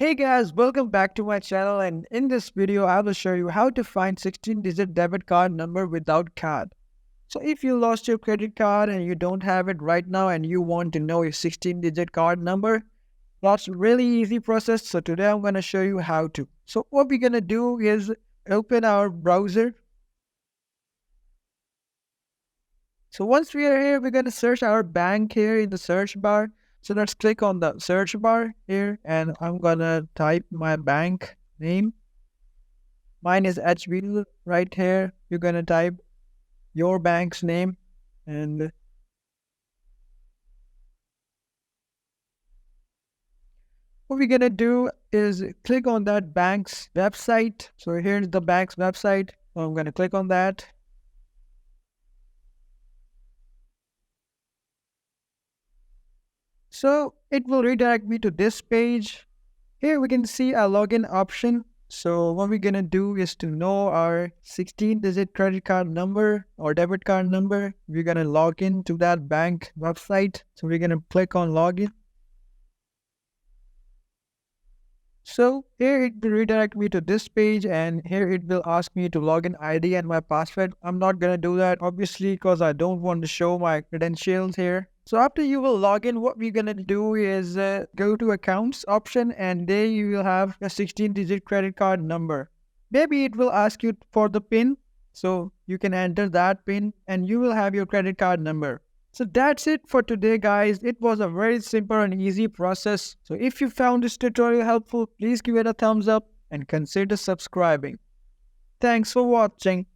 Hey guys, welcome back to my channel, and in this video I will show you how to find 16-digit debit card number without card. So if you lost your credit card and you don't have it right now and you want to know your 16-digit card number, that's really easy process. So today I'm going to show you how to. So what we're going to do is open our browser. So once we are here, we're going to search our bank here in the search bar. So let's click on the search bar here and I'm going to type my bank name. Mine is HB right here. You're going to type your bank's name and what we're going to do is click on that bank's website. So here's the bank's website. So I'm going to click on that. So it will redirect me to this page. Here we can see a login option. So what we're going to do is to know our 16-digit credit card number or debit card number. We're going to log in to that bank website. So we're going to click on login. So here it will redirect me to this page and here it will ask me to log in ID and my password. I'm not going to do that obviously because I don't want to show my credentials here. So after you will log in, what we're going to do is go to accounts option and there you will have a 16-digit credit card number. Maybe it will ask you for the PIN. So you can enter that PIN and you will have your credit card number. So that's it for today guys. It was a very simple and easy process. So if you found this tutorial helpful, please give it a thumbs up and consider subscribing. Thanks for watching.